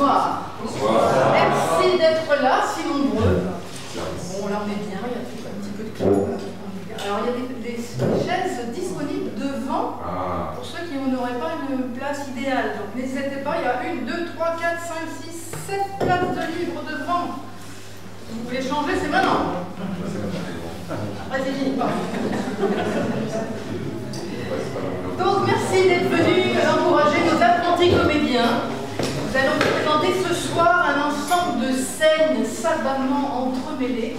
bonsoir. Bonsoir. Merci d'être là, si nombreux. Bon, là on est bien, il y a un petit peu de clim. Alors il y a des chaises disponibles devant pour ceux qui n'auraient pas une place idéale. Donc n'hésitez pas, il y a 1, 2, 3, 4, 5, 6, 7 places de livres devant. Si vous voulez changer, c'est maintenant. Après c'est fini. Donc merci d'être venus encourager nos apprentis comédiens. Nous allons vous présenter ce soir un ensemble de scènes savamment entremêlées,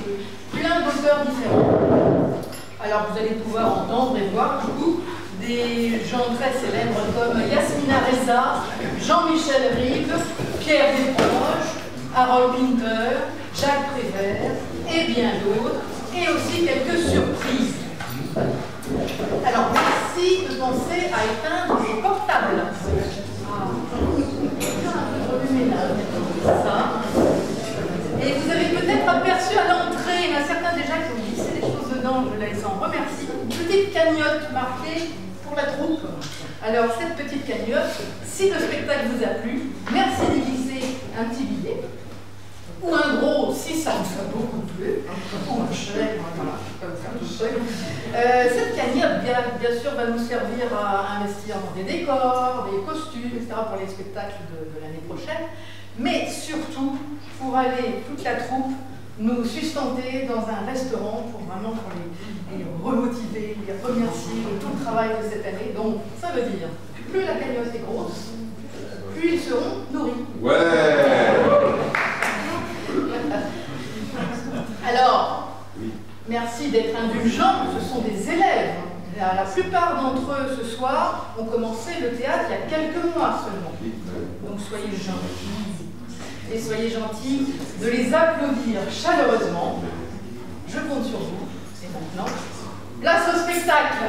plein d'auteurs différents. Alors vous allez pouvoir entendre et voir du coup des gens très célèbres comme Yasmina Reza, Jean-Michel Rive, Pierre Desproges, Harold Pinter, Jacques Prévert et bien d'autres, et aussi quelques surprises. Alors merci de penser à éteindre vos portables. Ça. Et vous avez peut-être aperçu à l'entrée, il y en a certains déjà qui ont glissé des choses dedans, je les en remercie, une petite cagnotte marquée pour la troupe. Alors cette petite cagnotte, si le spectacle vous a plu, merci d'y glisser un petit billet, ou un gros si ça vous a beaucoup plu, ou un chèque, voilà, comme ça, un chèque. Cette cagnotte, bien sûr, va nous servir à investir dans des décors, des costumes, etc. pour les spectacles de l'année prochaine. Mais surtout, pour aller, toute la troupe, nous sustenter dans un restaurant pour vraiment les remotiver, les remercier de tout le travail de cette année. Donc, ça veut dire, plus la cagnotte est grosse, plus ils seront nourris. Ouais. Alors, merci d'être indulgents, ce sont des élèves. La plupart d'entre eux, ce soir, ont commencé le théâtre il y a quelques mois seulement. Donc, soyez gentils. Et soyez gentils de les applaudir chaleureusement. Je compte sur vous. Et maintenant, place au spectacle.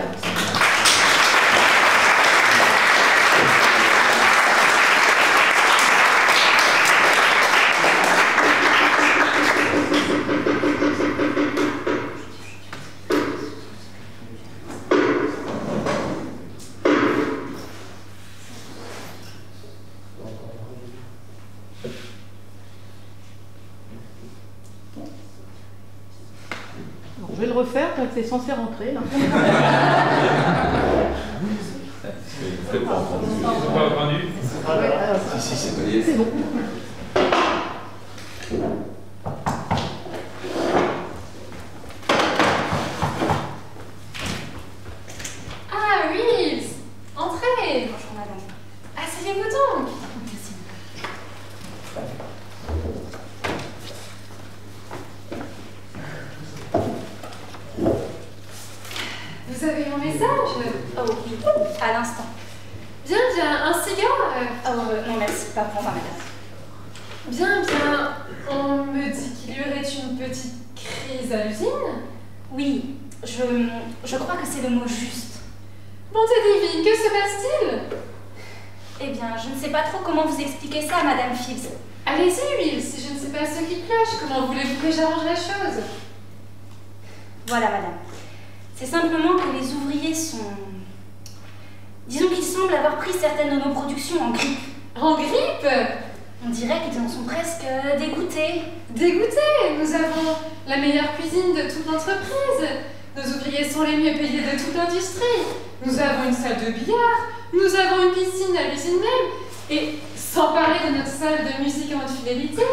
Je vais le refaire quand c'est censé rentrer. Là. C'est pas entendu. Si, c'est bon. Ah oui, entrez. Bonjour madame. Asseyez-vous donc. Vous avez mon message? Oh oui, à l'instant. Bien, bien, un cigare? Non merci, pas pour moi madame. Bien, bien, on me dit qu'il y aurait une petite crise à l'usine? Oui, je crois que c'est le mot juste. Bonté divine, que se passe-t-il? Eh bien, je ne sais pas trop comment vous expliquer ça, madame Phibbs. Allez-y, Will, si je ne sais pas ce qui cloche, comment voulez-vous que j'arrange la chose? Voilà madame. C'est simplement que les ouvriers sont... Disons qu'ils semblent avoir pris certaines de nos productions en grippe. En grippe? On dirait qu'ils en sont presque dégoûtés. Dégoûtés? Nous avons la meilleure cuisine de toute l'entreprise. Nos ouvriers sont les mieux payés de toute l'industrie. Nous avons une salle de billard. Nous avons une piscine à l'usine même. Et sans parler de notre salle de musique en haute fidélité.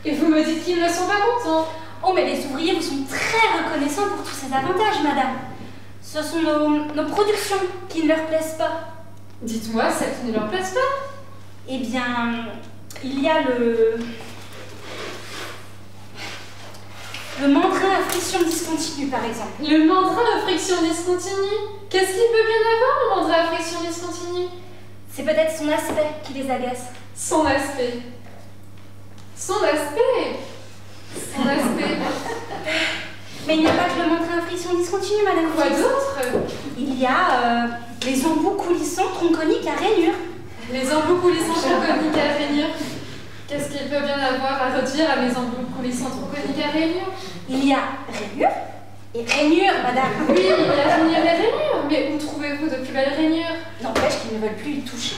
Et vous me dites qu'ils ne sont pas contents. Oh, mais les ouvriers vous sont très reconnaissants pour tous ces avantages, madame. Ce sont nos productions qui ne leur plaisent pas. Dites-moi celles qui ne leur plaisent pas. Eh bien, il y a le mandrin à friction discontinue, par exemple. Le mandrin à friction discontinue? Qu'est-ce qu'il peut bien avoir, le mandrin à friction discontinue? C'est peut-être son aspect qui les agace. Son aspect. Son aspect. Son aspect. Mais il n'y a pas que le mandrin à friction discontinue, madame. Quoi d'autre? Il y a les embouts coulissants tronconiques à rainures. Les embouts coulissants tronconiques à rainures. Qu'est-ce qu'il peut bien avoir à redire à mes embouts coulissants tronconiques à rainures? Il y a rainures et rainures, madame. Oui, il y a rainures et rainures. Mais où trouvez-vous de plus belles rainures? N'empêche qu'ils ne veulent plus y toucher.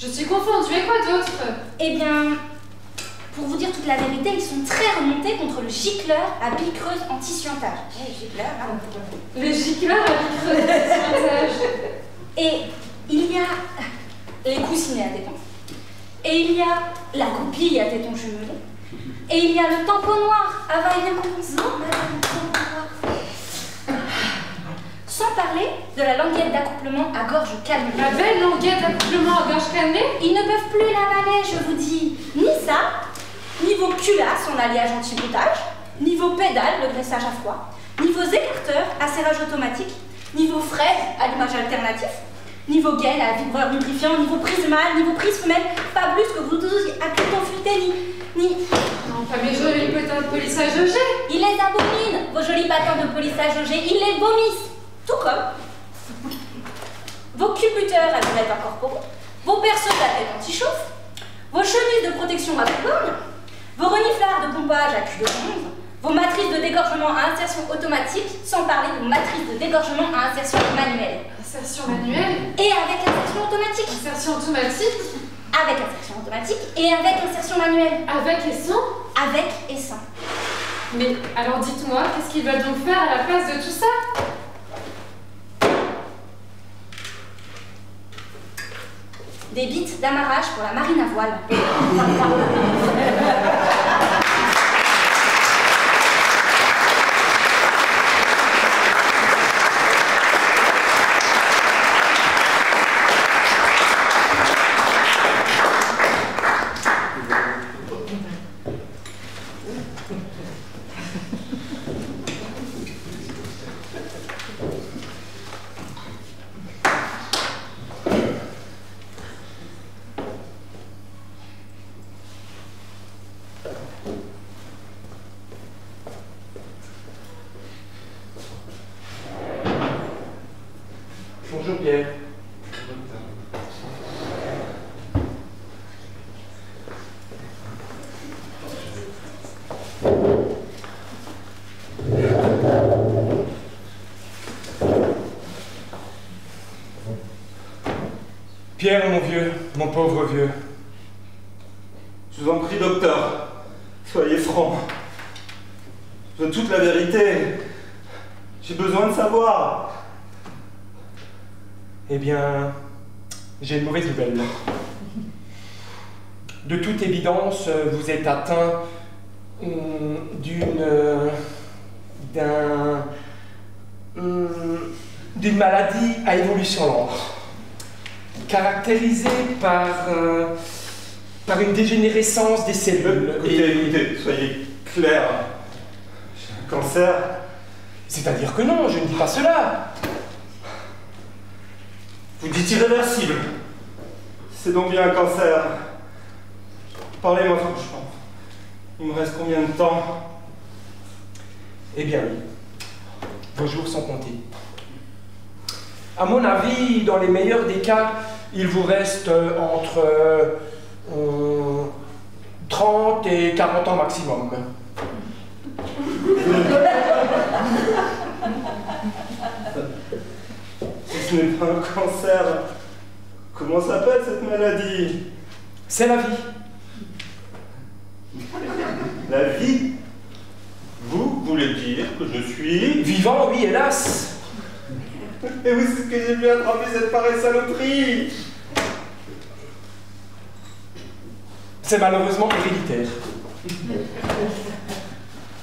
Je suis confondue, et quoi d'autre? Eh bien, pour vous dire toute la vérité, ils sont très remontés contre le gicleur à bille creuse anti-suintage. Eh, gicleur, hein. Le gicleur à bille creuse anti-suintage. Et il y a les coussinets à tétons. Et il y a la coquille à tétons jumelés. Et il y a le tampon noir à va-et-vient compensant. Sans parler de la languette d'accouplement à gorge calmée. La belle languette d'accouplement à gorge calmée? Ils ne peuvent plus l'avaler, je vous dis. Ni ça, ni vos culasses en alliage anti-boutage, ni vos pédales de graissage à froid, ni vos écarteurs à serrage automatique, ni vos fraises à l'image alternatif, ni vos gaines à vibreur lubrifiant, ni vos prises mâles, ni vos prises femelles, pas plus que vous tous à crouton futé, ni... Non, pas mes jolis patins de polissage au jet. Ils les abominent, vos jolis patins de polissage au jet, ils les vomissent. Tout comme vos culbuteurs à lunettes incorporées, vos perceuses à tête anti-chauffe, vos chemises de protection à coupe-borgne, vos reniflards de pompage à cul de bronze, vos matrices de dégorgement à insertion automatique, sans parler de matrices de dégorgement à insertion manuelle. Insertion manuelle? Et avec insertion automatique. Insertion automatique? Avec insertion automatique et avec insertion manuelle. Avec et sans? Avec et sans. Mais alors dites-moi, qu'est-ce qu'ils veulent donc faire à la place de tout ça? Des bites d'amarrage pour la marine à voile. Bonjour Pierre. Pierre, mon vieux, mon pauvre vieux. Je vous en prie, docteur, soyez franc. Je veux toute la vérité. J'ai besoin de savoir. Eh bien, j'ai une mauvaise nouvelle. De toute évidence, vous êtes atteint d'une maladie à évolution lente, caractérisée par une dégénérescence des cellules. Écoutez, soyez clair. J'ai un cancer. C'est-à-dire que non, je ne dis pas cela. Vous dites irréversible. C'est donc bien un cancer. Parlez-moi franchement. Il me reste combien de temps? Eh bien oui, vos jours sont comptés. À mon avis, dans les meilleurs des cas, il vous reste entre 30 et 40 ans maximum. Ce n'est pas un cancer. Comment s'appelle cette maladie? C'est la vie. La vie? Vous voulez dire que je suis... Vivant, oui, hélas. Et oui, c'est ce que j'ai vu attraper cette pareille saloperie. C'est malheureusement héréditaire.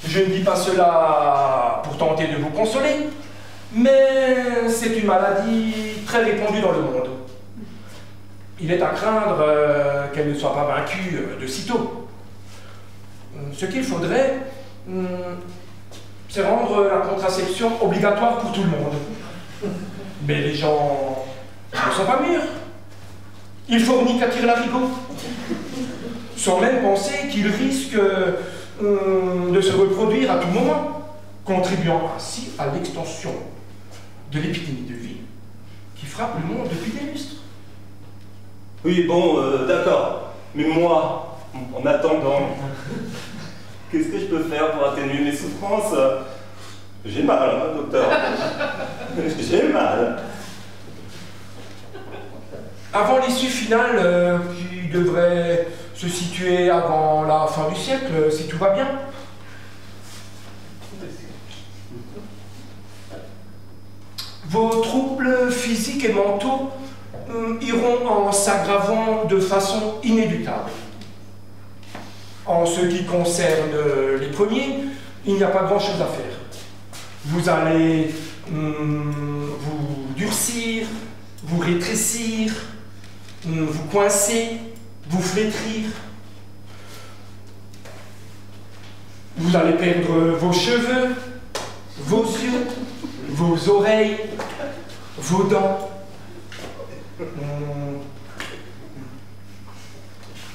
Je ne dis pas cela pour tenter de vous consoler, mais c'est une maladie très répandue dans le monde. Il est à craindre qu'elle ne soit pas vaincue de sitôt. Ce qu'il faudrait, c'est rendre la contraception obligatoire pour tout le monde. Mais les gens ne sont pas mûrs. Ils fournissent à tire-larigot, sans même penser qu'ils risquent de se reproduire à tout moment, contribuant ainsi à l'extension de l'épidémie de vie qui frappe le monde depuis des lustres. Oui, bon, d'accord. Mais moi, en attendant, qu'est-ce que je peux faire pour atténuer mes souffrances? J'ai mal, hein, docteur. J'ai mal. avant l'issue finale qui devrait se situer avant la fin du siècle, si tout va bien. Vos troubles physiques et mentaux iront en s'aggravant de façon inéluctable. En ce qui concerne les premiers, il n'y a pas grand-chose à faire. Vous allez vous durcir, vous rétrécir, vous coincer, vous flétrir. Vous allez perdre vos cheveux, vos yeux, vos oreilles, vos dents,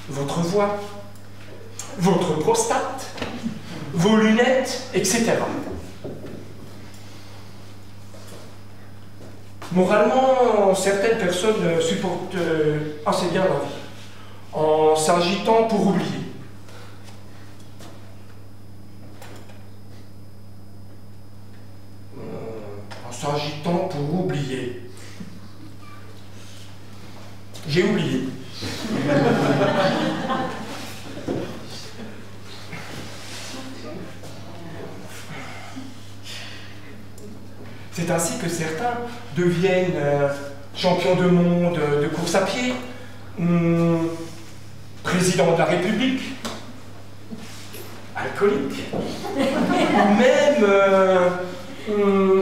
votre voix, votre prostate, vos lunettes, etc. Moralement, certaines personnes supportent assez bien la vie, en s'agitant pour oublier. En s'agitant pour oublier. J'ai oublié. C'est ainsi que certains deviennent champions de monde de course à pied, président de la République, alcoolique, ou même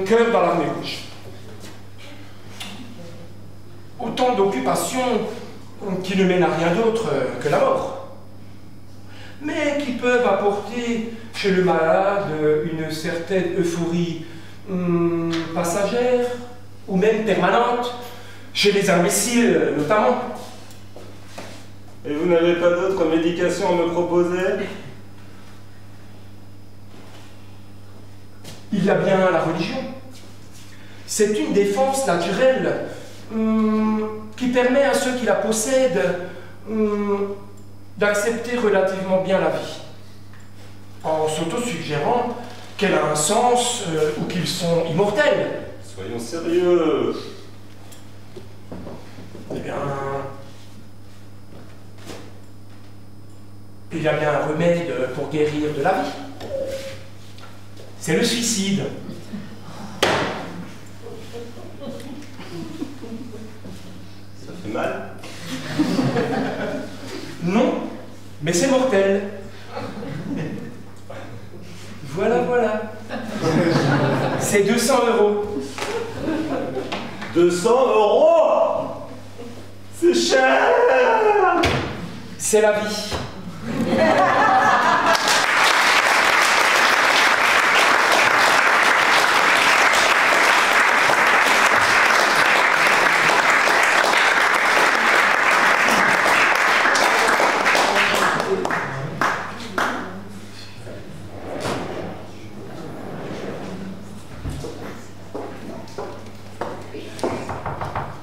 cœur dans l'armée rouge. Autant d'occupations qui ne mènent à rien d'autre que la mort, mais qui peuvent apporter chez le malade une certaine euphorie passagère ou même permanente, chez les imbéciles notamment. Et vous n'avez pas d'autres médications à me proposer? Il y a bien la religion. C'est une défense naturelle qui permet à ceux qui la possèdent d'accepter relativement bien la vie, en s'auto-suggérant qu'elle a un sens ou qu'ils sont immortels. Soyons sérieux. Eh bien, il y a bien un remède pour guérir de la vie. C'est le suicide. Ça fait mal? Non, mais c'est mortel. Voilà, voilà. C'est 200 €. 200 €? C'est cher! C'est la vie.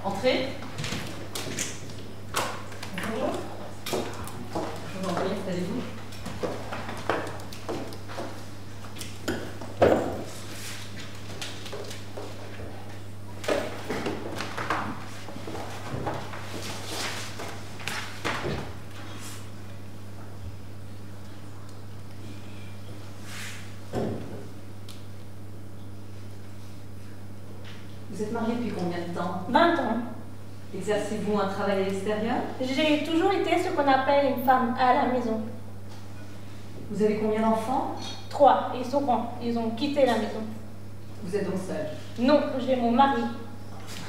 Entrez. Bonjour. Je vous en prie, installez-vous. Vous êtes mariée depuis combien de temps? 20 ans. Exercez-vous un travail à l'extérieur? J'ai toujours été ce qu'on appelle une femme à la maison. Vous avez combien d'enfants? 3, ils sont grands, ils ont quitté la maison. Vous êtes donc seule? Non, j'ai mon mari.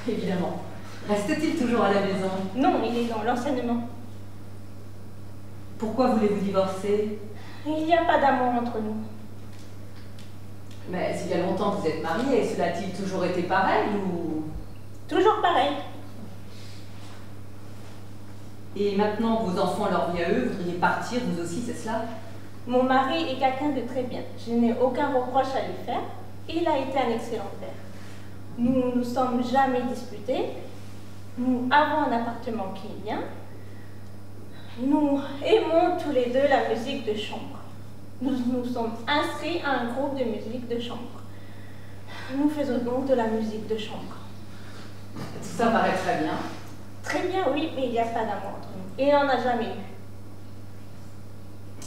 Évidemment. Reste-t-il toujours à la maison? Non, il est dans l'enseignement. Pourquoi voulez-vous divorcer? Il n'y a pas d'amour entre nous. Mais s'il y a longtemps que vous êtes mariés, cela a-t-il toujours été pareil ou... Toujours pareil. Et maintenant que vos enfants leur vie à eux, vous voudriez partir, vous aussi, c'est cela? Mon mari est quelqu'un de très bien. Je n'ai aucun reproche à lui faire. Il a été un excellent père. Nous ne nous sommes jamais disputés. Nous avons un appartement qui est bien. Nous aimons tous les deux la musique de chambre. Nous nous sommes inscrits à un groupe de musique de chambre. Nous faisons donc de la musique de chambre. Tout ça paraît très bien. Très bien, oui, mais il n'y a pas d'amour entre nous. Et il n'en a jamais eu.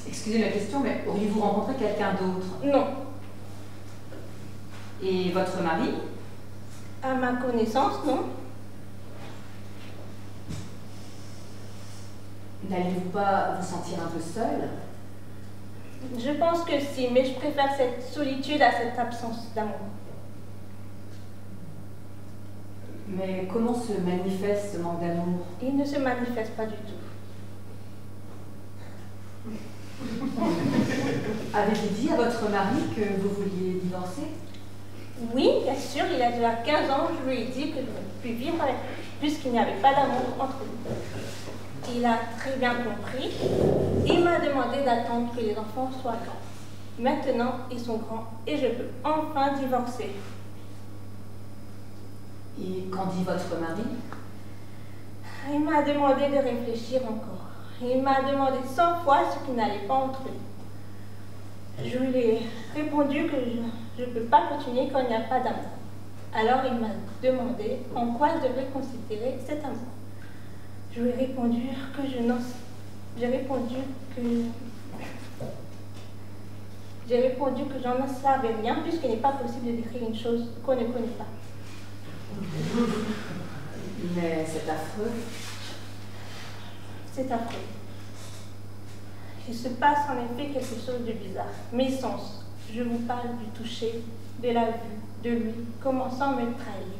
Excusez la question, mais auriez-vous rencontré quelqu'un d'autre? Non. Et votre mari? À ma connaissance, non. N'allez-vous pas vous sentir un peu seule? Je pense que si, mais je préfère cette solitude à cette absence d'amour. Mais comment se manifeste ce manque d'amour? Il ne se manifeste pas du tout. Avez-vous dit à votre mari que vous vouliez divorcer? Oui, bien sûr, il a déjà 15 ans, je lui ai dit que je ne pouvais plus vivre avec lui, puisqu'il n'y avait pas d'amour entre nous. Il a très bien compris. Il m'a demandé d'attendre que les enfants soient grands. Maintenant, ils sont grands et je peux enfin divorcer. Et qu'en dit votre mari? Il m'a demandé de réfléchir encore. Il m'a demandé 100 fois ce qui n'allait pas entre nous. Je lui ai répondu que je ne peux pas continuer quand il n'y a pas d'amour. Alors il m'a demandé en quoi je devrais considérer cet amour. Je lui ai répondu que j'en savais rien puisqu'il n'est pas possible de décrire une chose qu'on ne connaît pas. Mais c'est affreux. C'est affreux. Il se passe en effet quelque chose de bizarre. Mes sens, je vous parle du toucher, de la vue, de lui, commençant à me trahir.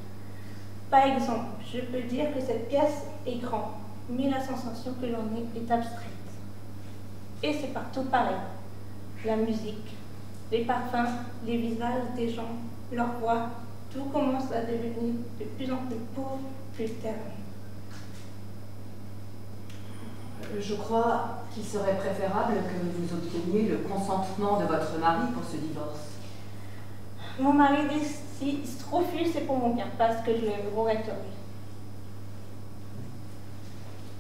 Par exemple, je peux dire que cette pièce est grande, mais la sensation que j'en ai est abstraite. Et c'est partout pareil. La musique, les parfums, les visages des gens, leur voix, tout commence à devenir de plus en plus pauvre, plus terne. Je crois qu'il serait préférable que vous obteniez le consentement de votre mari pour ce divorce. Mon mari dit si il se refuse, c'est pour mon bien, parce que je le regretterai.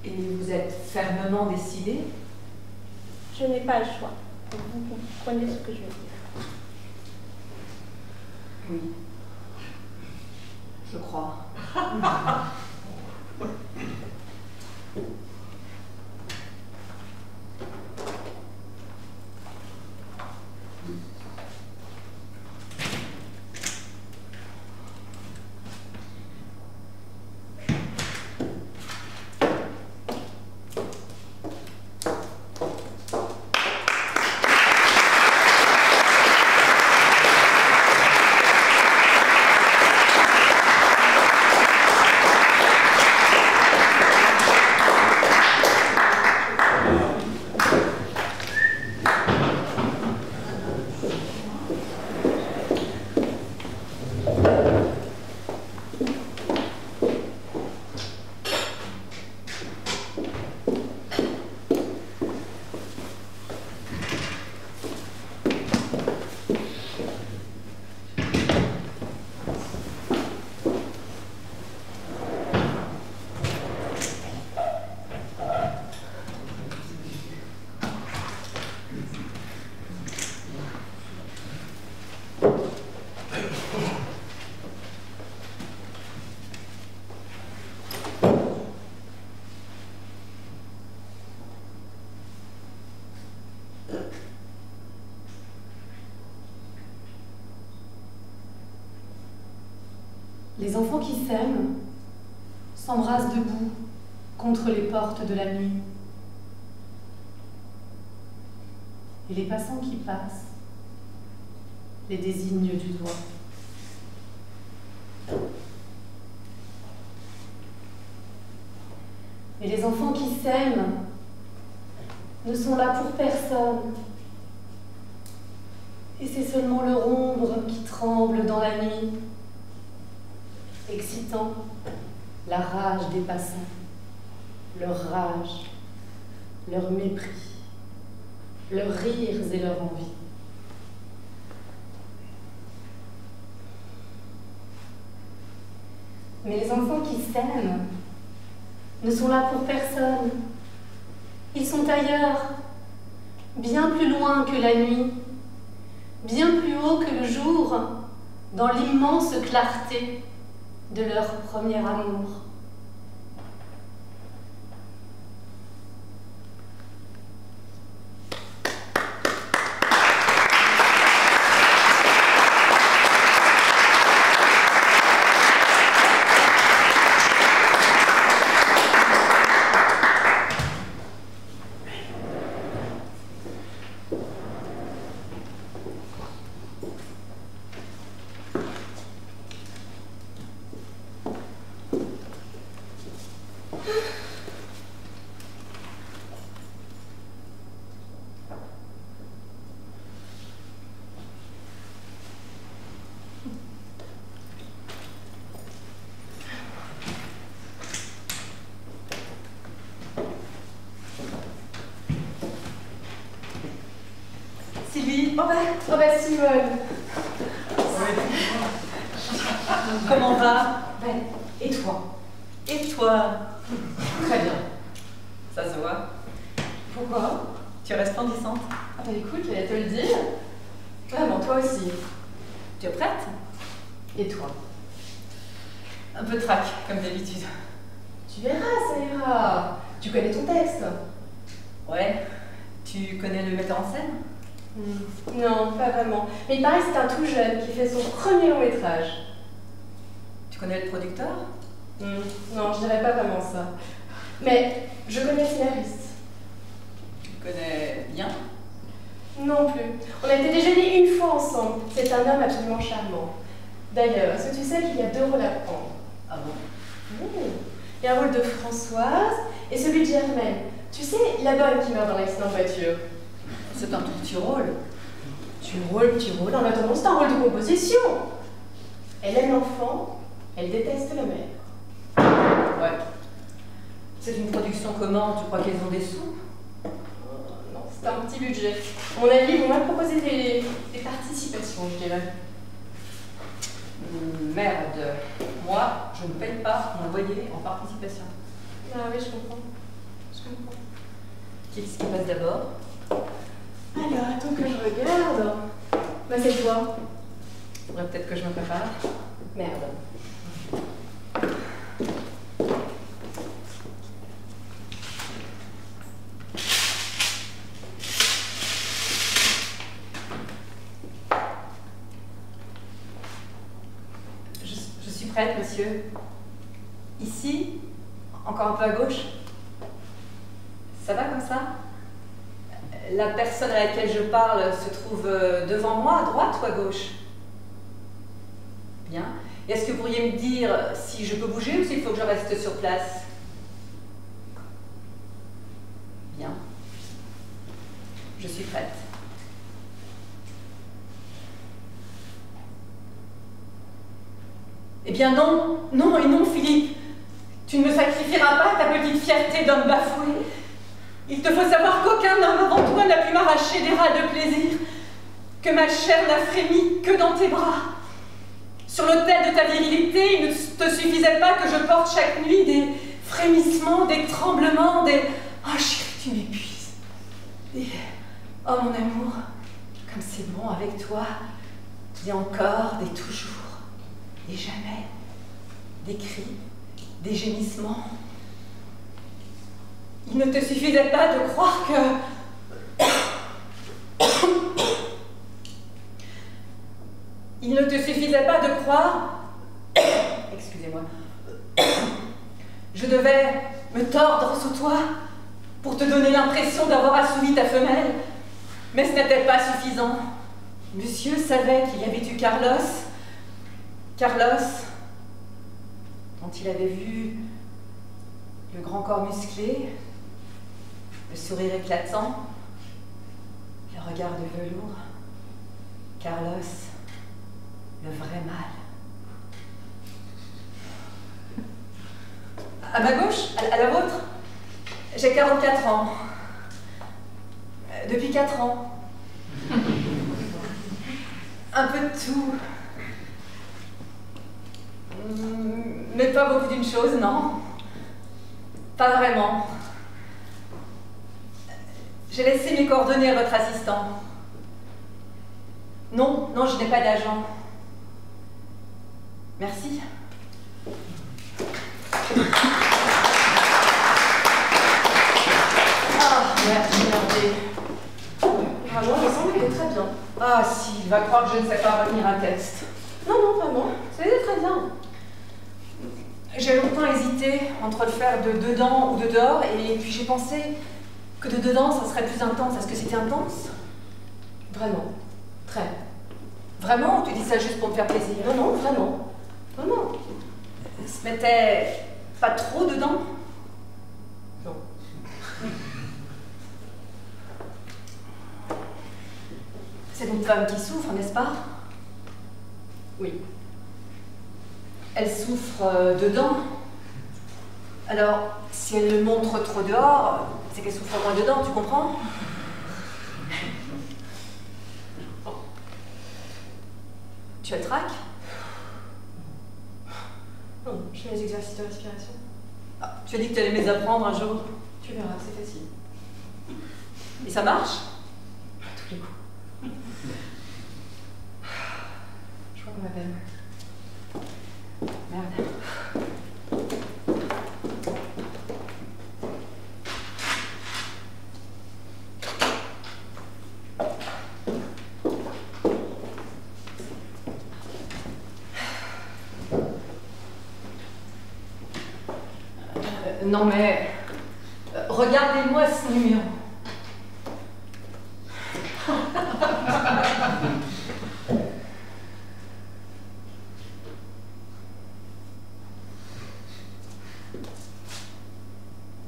Et vous êtes fermement décidé? Je n'ai pas le choix. Vous comprenez ce que je veux dire? Oui. Je crois. Les enfants qui s'aiment s'embrassent debout contre les portes de la nuit. Et les passants qui passent les désignent du doigt. Et les enfants qui s'aiment ne sont là pour personne. Et c'est seulement leur ombre qui tremble dans la nuit, excitant la rage des passants, leur rage, leur mépris, leurs rires et leur envie. Mais les enfants qui s'aiment ne sont là pour personne. Ils sont ailleurs, bien plus loin que la nuit, bien plus haut que le jour, dans l'immense clarté de leur premier amour. Philippe. Oh bah Simone. Comment va? Ben, et toi? Et toi? Très bien. Ça se voit. Pourquoi? Tu es resplendissante. Ah bah écoute, j'allais te le dire. Vraiment, toi aussi. Tu es prête? Et toi? Un peu de trac, comme d'habitude. Tu verras, ça ira. Tu connais ton texte? Ouais. Tu connais le metteur en scène? Non, pas vraiment. Mais il paraît que c'est un tout jeune qui fait son premier long métrage. Tu connais le producteur? Non, je dirais pas vraiment ça. Mais je connais le scénariste. Tu le connais bien? Non plus. On a été déjeuner une fois ensemble. C'est un homme absolument charmant. D'ailleurs, est-ce que tu sais qu'il y a 2 rôles à prendre? Ah bon? Il y a un rôle de Françoise et celui de Germaine. Tu sais, la bonne qui meurt dans l'accident de voiture. C'est un tout petit rôle. Petit rôle. En attendant, c'est un rôle de composition. Elle aime l'enfant, elle déteste la mère. Ouais. C'est une production comment? Tu crois qu'ils ont des sous? Non, c'est un petit budget. À mon avis, ils vont même proposer des participations, je dirais. Merde. Moi, je ne paye pas mon loyer en participation. Ah oui, je comprends. Qu'est-ce qui passe d'abord? Alors, attends que je regarde. Bah, c'est toi. Faudrait peut-être que je me prépare. Merde. Je suis prête, monsieur. Ici, encore un peu à gauche. Ça va comme ça? La personne à laquelle je parle se trouve devant moi, à droite ou à gauche? Bien. Et est-ce que vous pourriez me dire si je peux bouger ou s'il faut que je reste sur place? Bien. Je suis prête. Eh bien non, non et non, Philippe. Tu ne me sacrifieras pas ta petite fierté d'homme bafoué. Il te faut savoir qu'aucun homme avant toi n'a pu m'arracher des râles de plaisir, que ma chair n'a frémi que dans tes bras. Sur l'autel de ta virilité, il ne te suffisait pas que je porte chaque nuit des frémissements, des tremblements, des... Oh chérie, tu m'épuises. Des... Oh mon amour, comme c'est bon avec toi, des encore, des toujours, des jamais, des cris, des gémissements. Il ne te suffisait pas de croire que... Il ne te suffisait pas de croire... Excusez-moi. Je devais me tordre sous toi pour te donner l'impression d'avoir assouvi ta femelle. Mais ce n'était pas suffisant. Monsieur savait qu'il y avait eu Carlos. Carlos, dont il avait vu le grand corps musclé, le sourire éclatant, le regard de velours. Carlos, le vrai mal. À ma gauche, à la vôtre, j'ai 44 ans. Depuis 4 ans. Un peu de tout. Mais pas beaucoup d'une chose, non. Pas vraiment. J'ai laissé mes coordonnées à votre assistant. Non, non, je n'ai pas d'agent. Merci. Ah, merde. Vraiment, il me semble que très bien. Ah si, il va croire que je ne sais pas retenir un texte. Non, non, vraiment. C'est très bien. J'ai longtemps hésité entre le faire de dedans ou de dehors, et puis j'ai pensé que de dedans, ça serait plus intense. Est-ce que c'était intense? Vraiment. Très. Vraiment, ou tu dis ça juste pour me faire plaisir? Non, non, vraiment. Vraiment. Se mettait pas trop dedans? Non. C'est une femme qui souffre, n'est-ce pas? Oui. Elle souffre dedans. Alors, si elle le montre trop dehors, c'est qu'elle souffre moins dedans, tu comprends? Tu as le trac? Non, je fais les exercices de respiration. Ah, tu as dit que tu allais me les apprendre un jour. Tu verras, c'est facile. Et ça marche? À tous les coups. Je crois qu'on m'appelle. Merde. Non mais, regardez-moi ce numéro.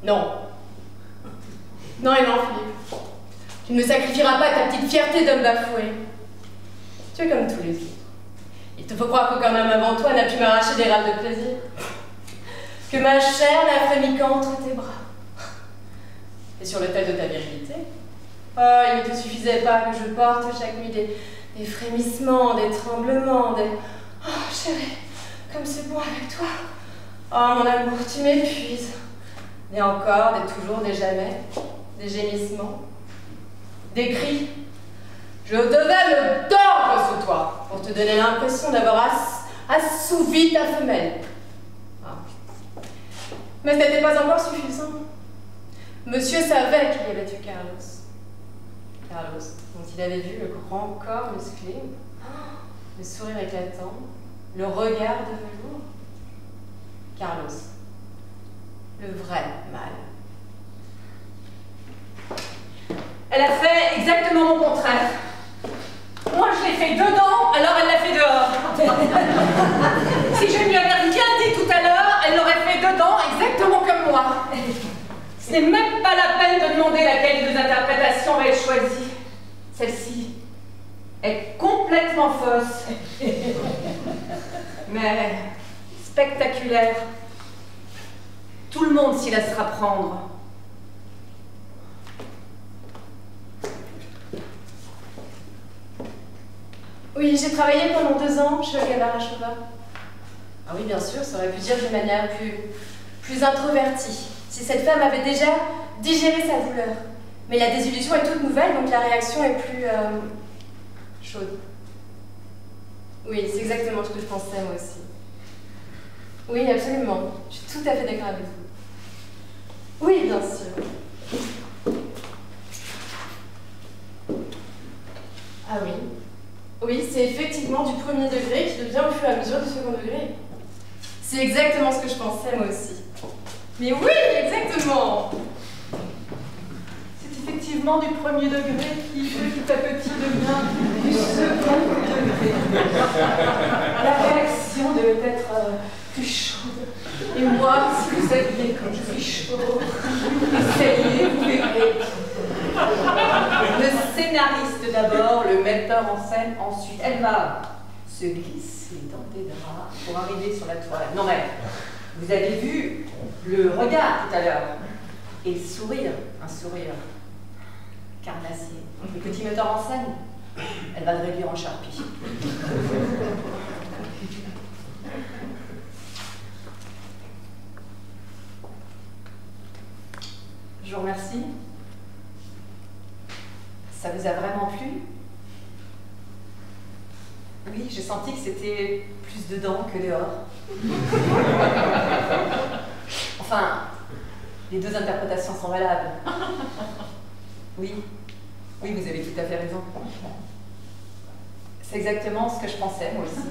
Non. Non et non, Philippe. Tu ne me sacrifieras pas ta petite fierté d'homme bafoué. Tu es comme tous les autres. Il te faut croire qu'aucun homme avant toi n'a pu m'arracher des râles de plaisir. Que ma chair n'a frémi qu'entre tes bras. Et sur l'autel de ta virilité, oh, il ne te suffisait pas que je porte chaque nuit des frémissements, des tremblements, des... Oh, chérie, comme c'est bon avec toi. Oh, mon amour, tu m'épuises. Et encore, des toujours, des jamais, des gémissements, des cris. Je devais me tordre sous toi pour te donner l'impression d'avoir assouvi ta femelle. Mais ce n'était pas encore suffisant. Monsieur savait qu'il y avait tué Carlos. Carlos, dont il avait vu le grand corps musclé, le sourire éclatant, le regard de velours. Carlos, le vrai mâle. Elle a fait exactement mon contraire. Moi, je l'ai fait dedans, alors elle l'a fait dehors. Si je lui avais rien dit tout à l'heure, elle l'aurait fait dedans, exactement comme moi. Ce n'est même pas la peine de demander laquelle des deux interprétations va être choisie. Celle-ci est complètement fausse, mais spectaculaire. Tout le monde s'y laissera prendre. Oui, j'ai travaillé pendant 2 ans chez Olga Barachova. Ah oui, bien sûr, ça aurait pu dire d'une manière plus introvertie, si cette femme avait déjà digéré sa douleur. Mais la désillusion est toute nouvelle, donc la réaction est plus chaude. Oui, c'est exactement ce que je pensais moi aussi. Oui, absolument. Je suis tout à fait d'accord avec vous. Oui, bien sûr. Ah oui. Oui, c'est effectivement du premier degré qui devient au fur et à mesure du second degré. C'est exactement ce que je pensais moi aussi. Mais oui, exactement. C'est effectivement du premier degré qui petit à petit devient du second degré. La réaction devait être plus chaude. Et moi, si vous saviez comme je suis chaud, essayez, vous verrez. Le scénariste d'abord, le metteur en scène ensuite. Elle va se glisser dans des draps pour arriver sur la toile. Non mais, vous avez vu le regard tout à l'heure. Et le sourire, un sourire carnassier. Le petit metteur en scène, elle va le réduire en charpie. Je vous remercie. Ça vous a vraiment plu? Oui, j'ai senti que c'était plus dedans que dehors. Enfin, les deux interprétations sont valables. Oui, oui, vous avez tout à fait raison. C'est exactement ce que je pensais, moi aussi.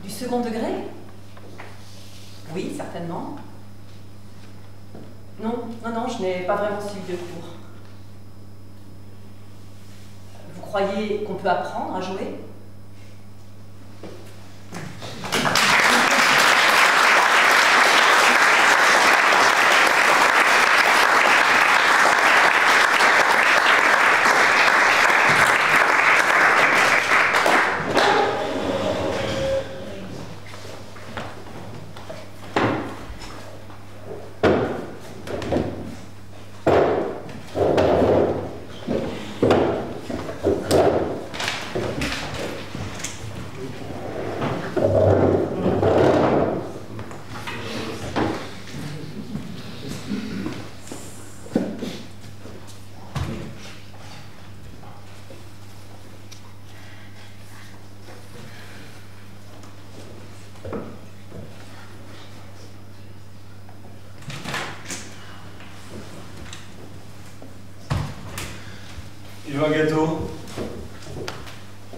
Du second degré? Oui, certainement. Non, je n'ai pas vraiment suivi de cours. Vous croyez qu'on peut apprendre à jouer? veux un gâteau?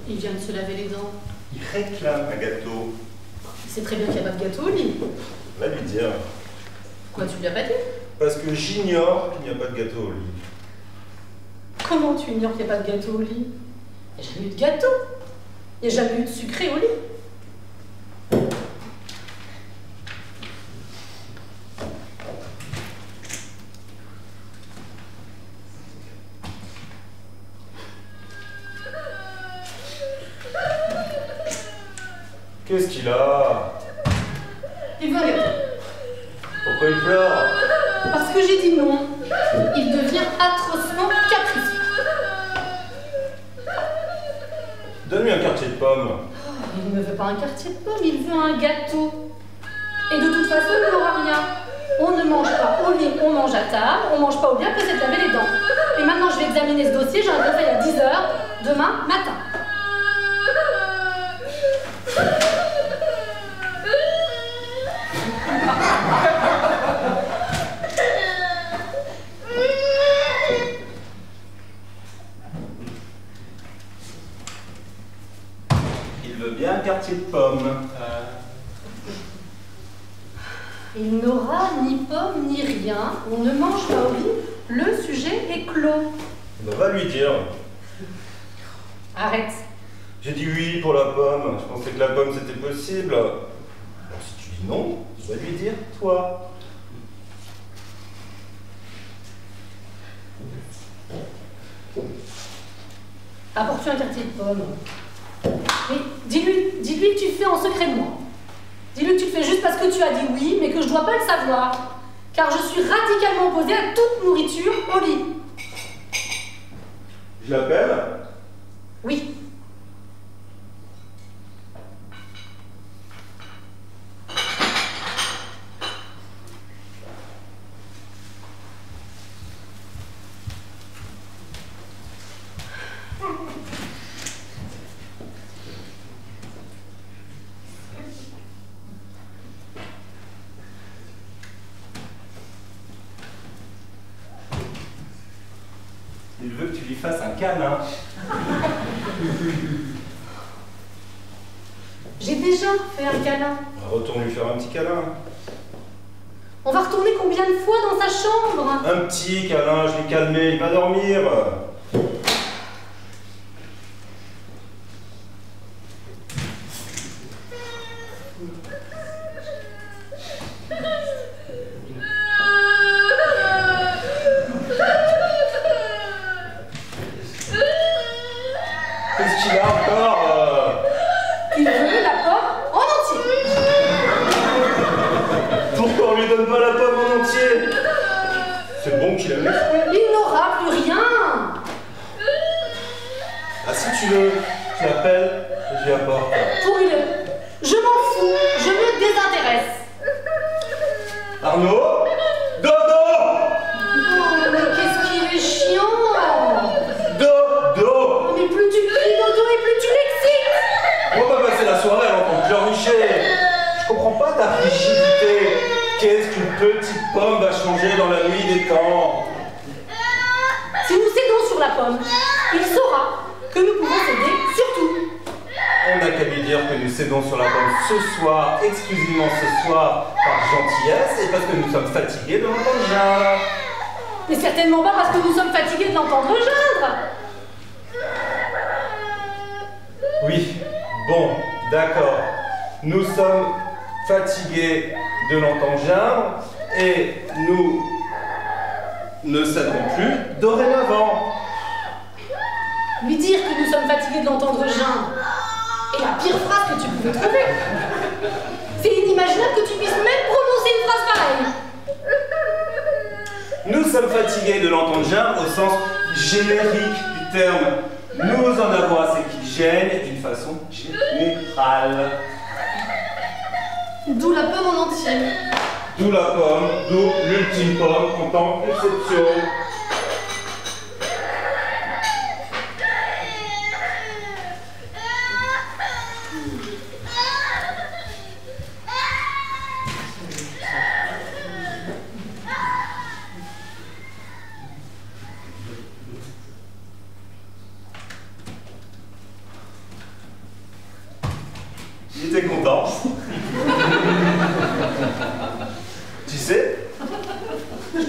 Il vient de se laver les dents. Il réclame un gâteau. Il sait très bien qu'il n'y a pas de gâteau au lit. Va lui dire. Quoi, tu lui as pas dit? Parce que j'ignore qu'il n'y a pas de gâteau au lit. Comment tu ignores qu'il n'y a pas de gâteau au lit? Il n'y a jamais eu de gâteau. Il n'y a jamais eu de sucré au lit. Qu'est-ce qu'il a? Il veut un gâteau. Pourquoi il pleure? Parce que j'ai dit non. Il devient atrocement capricieux. Donne-lui un quartier de pomme. Il ne veut pas un quartier de pomme, il veut un gâteau. Et de toute façon, il n'aura rien. On ne mange pas au lit, on mange à table, on mange pas au lit après s'être lavé les dents. Et maintenant, je vais examiner ce dossier, j'ai un conseil à 10 h demain matin. Il veut bien un quartier de pomme. Il n'aura ni pomme ni rien, on ne mange pas au lit, le sujet est clos. On va lui dire. Arrête. J'ai dit oui pour la pomme. Je pensais que la pomme c'était possible. Alors si tu dis non, je vais lui dire toi. Apporte-lui un quartier de pomme. Mais dis-lui que tu fais en secret de moi. Dis-lui que tu le fais juste parce que tu as dit oui, mais que je dois pas le savoir. Car je suis radicalement opposée à toute nourriture au lit. Je l'appelle? Oui. Il veut que tu lui fasses un câlin. J'ai déjà fait un câlin. Retourne lui faire un petit câlin. On va retourner combien de fois dans sa chambre? Un petit câlin, je l'ai calmé, il va dormir. Qu'est-ce qu'il a encore? Il veut la pomme en entier. Pourquoi on lui donne pas la pomme en entier? C'est bon qu'il aime les fruits. Il n'aura plus rien. Ah si tu veux, je l'appelle et je lui apporte. Pourri-le. Je m'en fous, je me désintéresse. Arnaud? Dodo! Oh, mais qu'est-ce qu'il est chiant. Dodo! Oh, mais plus tu cries Dodo et plus tu l'excites. On va passer la soirée à l'entendre pleurnicher. Je comprends pas ta rigidité. Qu'est-ce qu'une petite pomme va changer dans la nuit des temps? Si nous cédons sur la pomme, il saura que nous pouvons céder sur tout. On n'a qu'à lui dire que nous cédons sur la pomme ce soir, exclusivement ce soir, par gentillesse et parce que nous sommes fatigués de l'entendre geindre. Mais certainement pas parce que nous sommes fatigués de l'entendre geindre. Oui, bon, d'accord. Nous sommes fatigués de l'entendre geindre et nous ne céderons plus dorénavant. Lui dire que nous sommes fatigués de l'entendre geindre est la pire phrase que tu pouvais trouver. C'est inimaginable que tu puisses même prononcer une phrase pareille. Nous sommes fatigués de l'entendre geindre au sens générique du terme. Nous en avons assez qui gênent d'une façon générale. D'où la pomme en entier. D'où la pomme, d'où l'ultime pomme en tant qu'exception.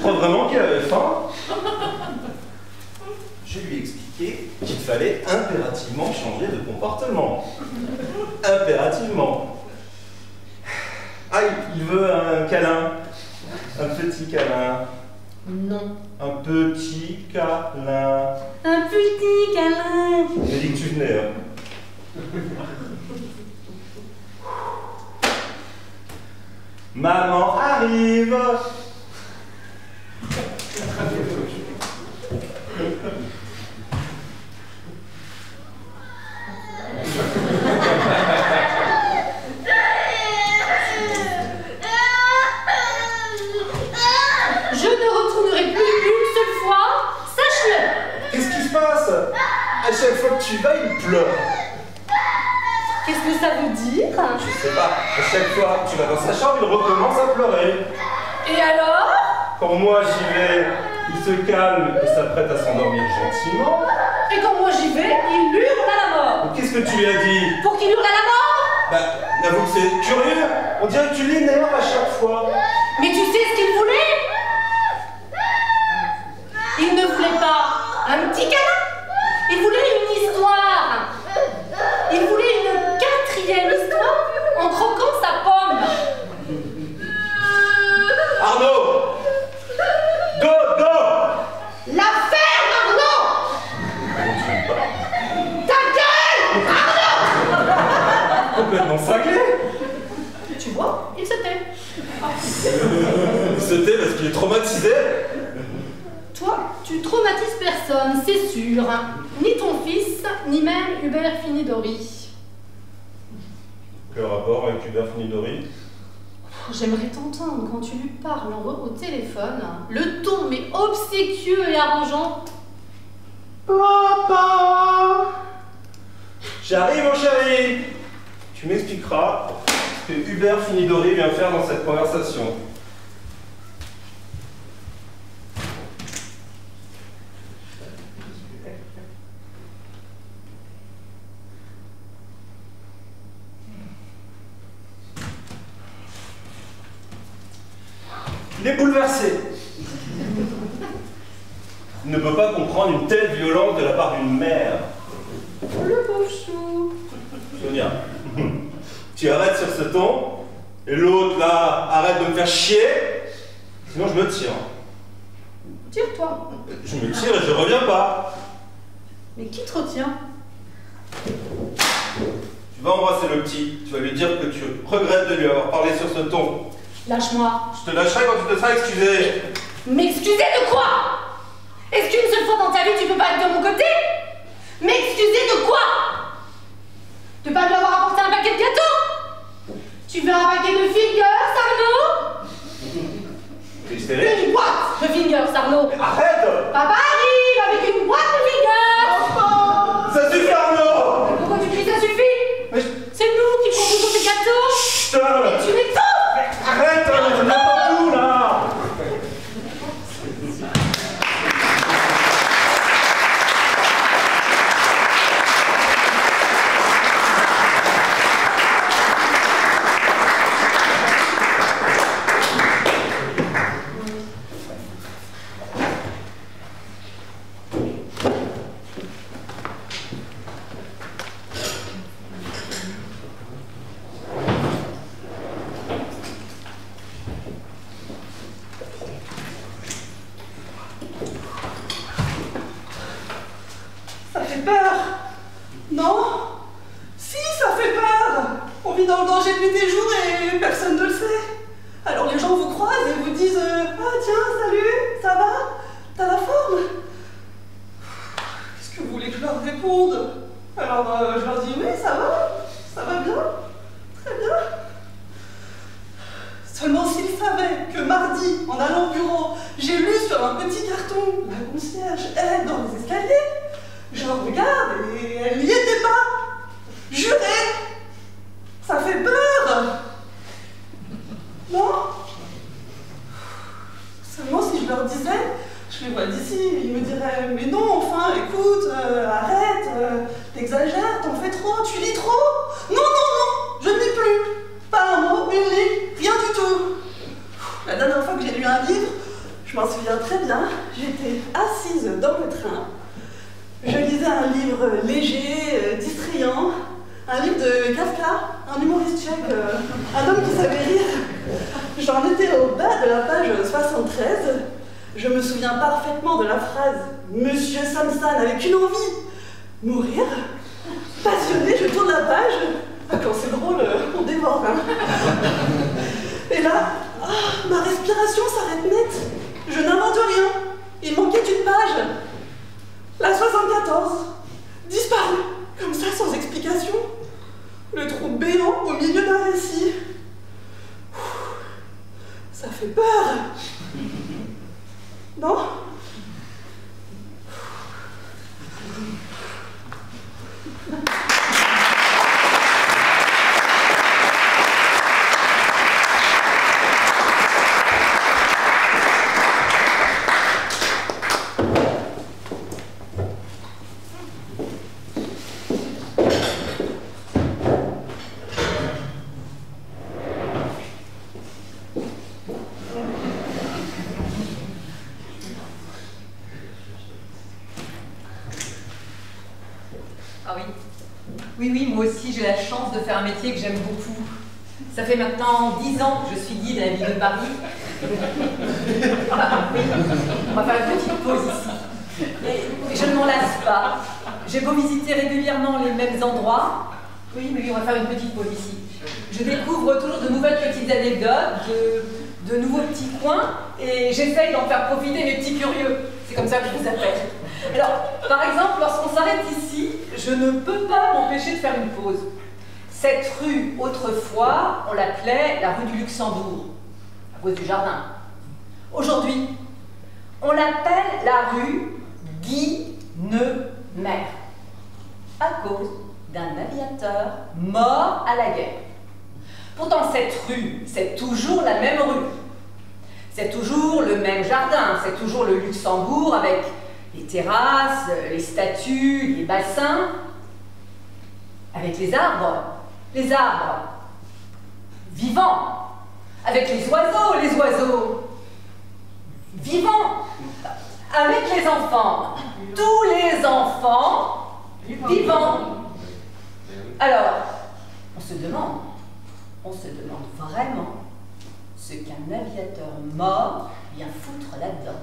crois vraiment qu'elle avait faim. Je lui ai expliqué qu'il fallait impérativement changer de comportement. Impérativement. Ah, il veut un câlin. Un petit câlin. Non. Un petit câlin. Un petit câlin. J'ai dit que tu venais. Hein. Maman arrive. Je ne retournerai plus une seule fois, sache-le. Qu'est-ce qui se passe? À chaque fois que tu vas, il pleure. Qu'est-ce que ça veut dire? Je sais pas. À chaque fois que tu vas dans sa chambre, il recommence à pleurer. Et alors? Quand moi j'y vais, il se calme et s'apprête à s'endormir gentiment. Et quand moi j'y vais, il hurle à la mort. Qu'est-ce que tu lui as dit? Pour qu'il hurle à la mort? Bah, avoue que c'est curieux. On dirait que tu l'énerves à chaque fois. Mais tu sais ce qu'il voulait? Il ne voulait pas un petit câlin. Il voulait une histoire. Il voulait une 4e histoire en croquant sa pomme. Arnaud! Do! La ferme, Arnaud! Ta gueule, Arnaud! Complètement cinglé. Tu vois, il se tait. Il se tait parce qu'il est traumatisé. Toi, tu traumatises personne, c'est sûr. Ni ton fils, ni même Hubert Finidori. Quel rapport avec Hubert Finidori? J'aimerais t'entendre quand tu lui parles au téléphone. Le ton, mais obséquieux et arrangeant. Papa! J'arrive, mon chéri! Tu m'expliqueras ce que Hubert Finidori vient faire dans cette conversation. Il est bouleversé. Il ne peut pas comprendre une telle violence de la part d'une mère. Le pauvre chou. Sonia, tu arrêtes sur ce ton, et l'autre là, arrête de me faire chier, sinon je me tire. Tire-toi. Je me tire et je reviens pas. Mais qui te retient? Tu vas embrasser le petit, tu vas lui dire que tu regrettes de lui avoir parlé sur ce ton. Lâche-moi. Je te lâcherai quand tu te seras excusé. M'excuser de quoi? Est-ce qu'une seule fois dans ta vie tu peux pas être de mon côté? M'excuser de quoi? De pas lui avoir apporté un paquet de gâteaux? Tu veux un paquet de fingers, Arnaud? T'es hystérique? Une boîte de fingers, Arnaud. Arrête! Papa arrive avec une boîte de fingers. Ça suffit, Arnaud! Pourquoi tu cries ça suffit? C'est nous qui proposons ces gâteaux. Putain! Et tu m'étouffes. Arrête, je n'entends tout là! Ça fait peur. Non? Si, ça fait peur. On vit dans le danger depuis des jours et personne ne le sait. Alors les gens vous croisent et vous disent ah tiens, salut, ça va? T'as la forme? Qu'est-ce que vous voulez que je leur réponde? Alors je leur dis oui, ça va bien, très bien. Seulement s'ils savaient que mardi, en allant au bureau, j'ai lu sur un petit carton la concierge est dans les escaliers. Je regarde et elle n'y était pas. Juré. Ça fait peur. Non? Seulement si je leur disais, je les vois d'ici, ils me diraient mais non, enfin, écoute, arrête, t'exagères, t'en fais trop, tu lis trop. Non, je ne lis plus. Pas un mot, une ligne, rien du tout. La dernière fois que j'ai lu un livre, Je m'en souviens très bien. J'étais assise dans le train. Je lisais un livre léger, distrayant, un livre de Kafka, un humoriste tchèque, un homme qui savait rire. J'en étais au bas de la page 73. Je me souviens parfaitement de la phrase « Monsieur Samson avec une envie, mourir ». Passionnée, je tourne la page. Ah, quand c'est drôle, on dévore. Hein. Et là, ma respiration s'arrête net. Je n'invente rien. Il manquait une page. La 74. Disparue, comme ça, sans explication. Le trou béant au milieu d'un récit. Ça fait peur. Non ? Oui, moi aussi j'ai la chance de faire un métier que j'aime beaucoup. Ça fait maintenant 10 ans que je suis guide à la ville de Paris. On va faire une petite pause ici. Et je ne m'en lasse pas. J'ai beau visiter régulièrement les mêmes endroits. Oui, on va faire une petite pause ici. Je découvre toujours de nouvelles petites anecdotes, de nouveaux petits coins, et j'essaye d'en faire profiter mes petits curieux. C'est comme ça que je vous appelle. Alors, par exemple, lorsqu'on s'arrête ici, je ne peux pas m'empêcher de faire une pause. Cette rue, autrefois, on l'appelait la rue du Luxembourg, à cause du jardin. Aujourd'hui, on l'appelle la rue Guy-Neumer, à cause d'un aviateur mort à la guerre. Pourtant, cette rue, c'est toujours la même rue. C'est toujours le même jardin, c'est toujours le Luxembourg avec les terrasses, les statues, les bassins, avec les arbres vivants, avec les oiseaux vivants, avec les enfants, tous les enfants vivants. Alors, on se demande vraiment ce qu'un aviateur mort vient foutre là-dedans.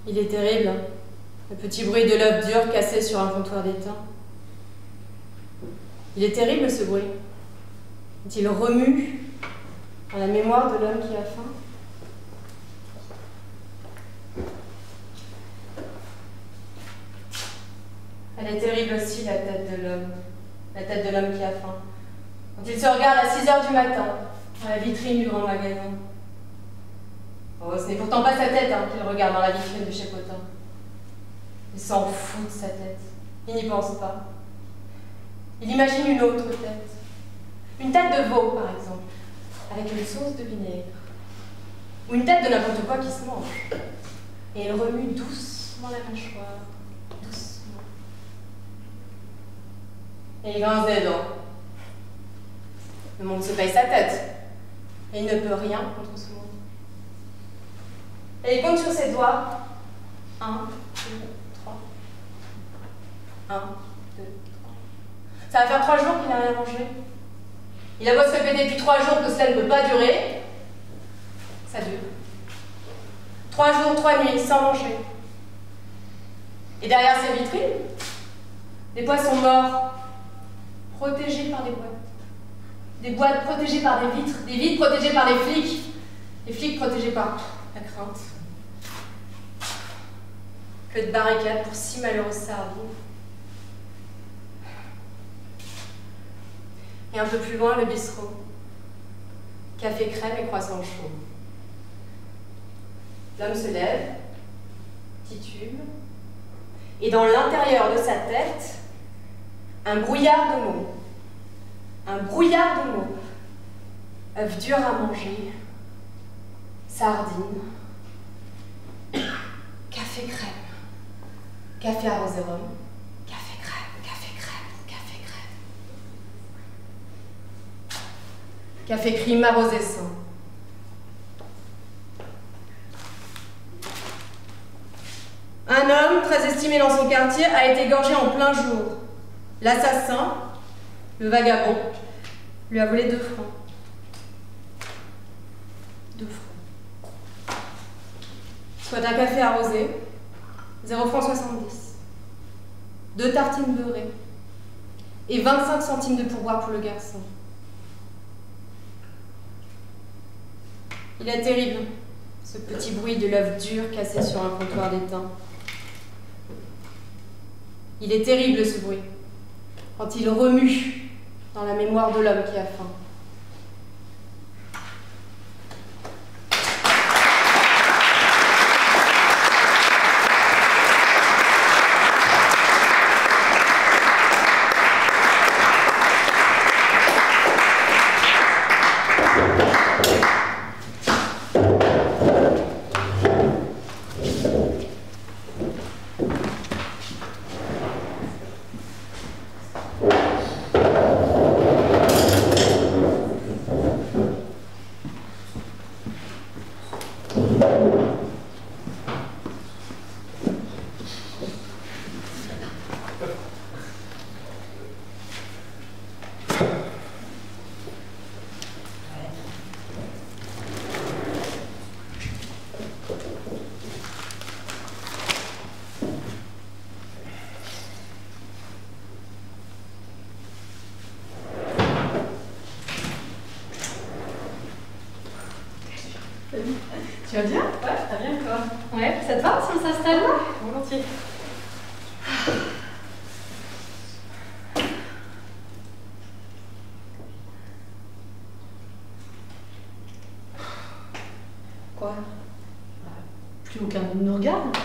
Il est terrible, hein, le petit bruit de l'œuf dur cassé sur un comptoir d'étain. Il est terrible ce bruit. Il remue dans la mémoire de l'homme qui a faim. Elle est terrible aussi, la tête de l'homme qui a faim. Quand il se regarde à 6 h du matin, dans la vitrine du grand magasin. Oh, ce n'est pourtant pas sa tête hein, qu'il regarde dans la vitrine de chez Potin. Il s'en fout de sa tête. Il n'y pense pas. Il imagine une autre tête. Une tête de veau, par exemple, avec une sauce de vinaigre. Ou une tête de n'importe quoi qui se mange. Et il remue doucement la mâchoire. Doucement. Et il grince des dents. Le monde se paye sa tête. Et il ne peut rien contre ce monde. Et il compte sur ses doigts. 1, 2, 3. 1, 2, 3. Ça va faire 3 jours qu'il n'a rien mangé. Il a beau se répéter depuis 3 jours que cela ne peut pas durer. Ça dure. 3 jours, 3 nuits, sans manger. Et derrière ces vitrines, des poissons morts, protégés par des boîtes. Des boîtes protégées par des vitres protégées par des flics protégés par la crainte. Que de barricades pour 6 malheureuses sardines. Et un peu plus loin, le bistrot. Café crème et croissant chaud. L'homme se lève, titube, et dans l'intérieur de sa tête, un brouillard de mots. Un brouillard de mots. Œufs durs à manger, sardines, café crème, café arrosé rhum, café crème, café crème, café crème. Café crème arrosé sang. Un homme, très estimé dans son quartier, a été égorgé en plein jour. L'assassin, le vagabond, lui a volé 2 francs. 2 francs. Soit un café arrosé, 0 francs 70. 2 tartines beurrées. Et 25 centimes de pourboire pour le garçon. Il est terrible, ce petit bruit de l'œuf dur cassé sur un comptoir d'étain. Il est terrible ce bruit, quand il remue dans la mémoire de l'homme qui a faim. Tu vas bien? Ouais, ça va bien quoi. Ouais, ça te va si on s'installe là? Volontiers. Quoi? Plus aucun ne nous regarde.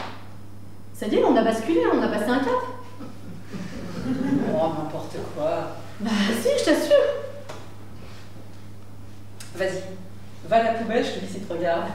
Ça y est, on a basculé, on a passé un cap. Oh, n'importe quoi. Bah si, je t'assure. Vas-y, va à la poubelle, je te dis si tu regardes.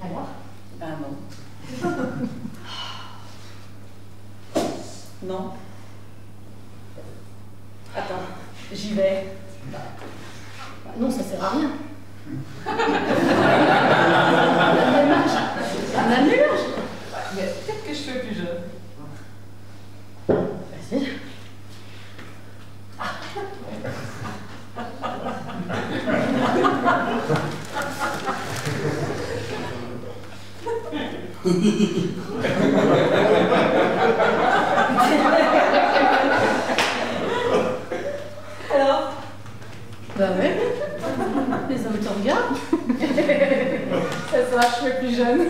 Alors? Ah non. Non. Attends, j'y vais. Bah, non, ça sert à rien. Un allumage. Mais peut-être que je suis plus jeune. Vas-y. Alors? Bah ouais. Les hommes te regardent. Ça sera, je suis plus jeune.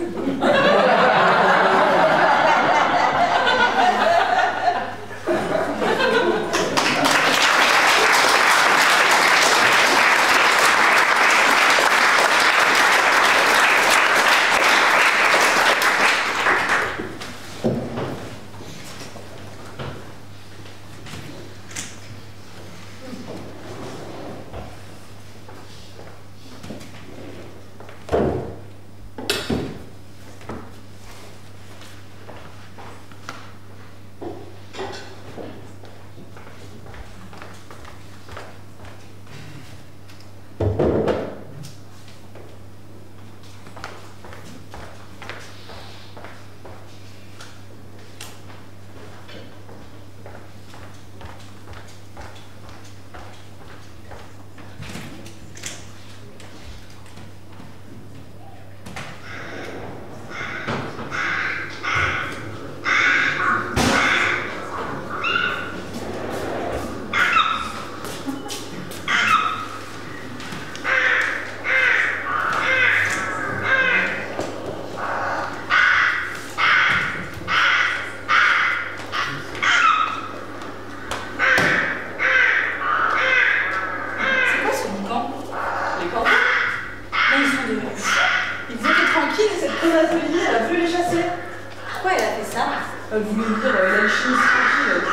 Elle voulait lire l'alchimiste tranquille.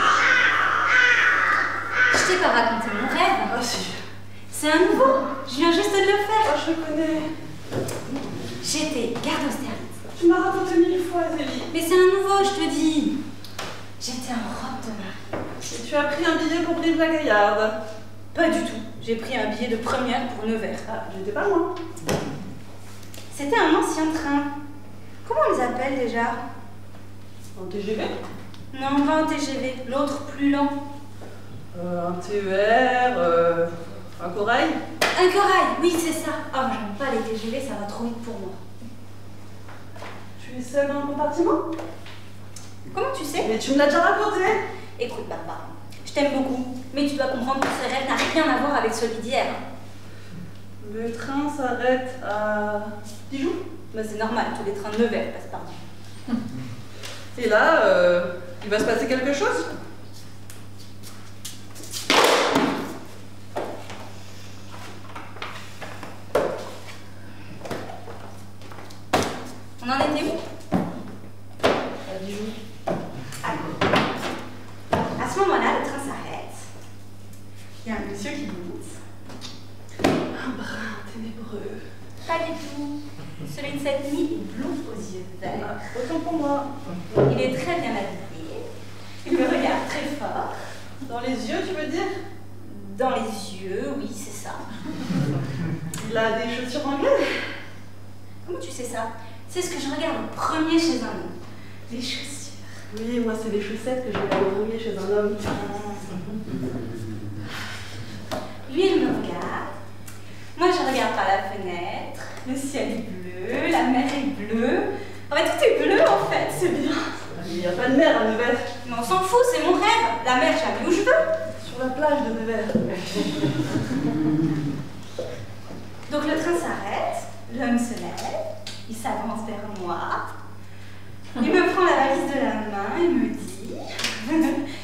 Je t'ai pas raconté mon rêve. Ah si. C'est un nouveau. Je viens juste de le faire. Ah, je le connais. J'étais garde Austerlitz. Tu m'as raconté 1000 fois, Zélie. Mais c'est un nouveau, je te dis. J'étais en robe de mariée. Et tu as pris un billet pour Brive-la-Gaillarde. Pas du tout. J'ai pris un billet de première pour Nevers. Ah, j'étais pas loin. C'était un ancien train. Comment on les appelle déjà? Un TGV? Non, pas un TGV. L'autre plus lent. Un TER, un corail? Un corail, oui, c'est ça. Oh, j'aime pas les TGV, ça va trop vite pour moi. Tu es seule dans le compartiment? Comment tu sais? Mais tu me l'as déjà raconté. Écoute, Barbara, je t'aime beaucoup, mais tu dois comprendre que ce rêve n'a rien à voir avec celui d'hier. Le train s'arrête à Dijon? Mais c'est normal, tous les trains de Nevers passent par Dijon. Et là, il va se passer quelque chose? On en était où? À Dijon. À ce moment-là, le train s'arrête. Il y a un monsieur qui monte. Un brin ténébreux. Pas du tout. Celui de cette nuit est blond aux yeux verts. Ah, autant pour moi. Il est très bien habillé. Il me regarde très fort. Dans les yeux, tu veux dire? Dans les yeux, oui, c'est ça. Il a des chaussures anglaises? Comment tu sais ça? C'est ce que je regarde en premier chez un homme. Les chaussures. Oui, moi, c'est les chaussettes que je regarde en premier chez un homme. Lui, il me regarde. Moi, je regarde par la fenêtre. Le ciel est bleu, la mer est bleue. En fait, tout est bleu, en fait, c'est bien. Il n'y a pas de mer à Nevers. Mais on s'en fout, c'est mon rêve. La mer, j'habille où je veux. Sur la plage de Nevers. Donc le train s'arrête, l'homme se lève, il s'avance vers moi, il me prend la valise de la main et me dit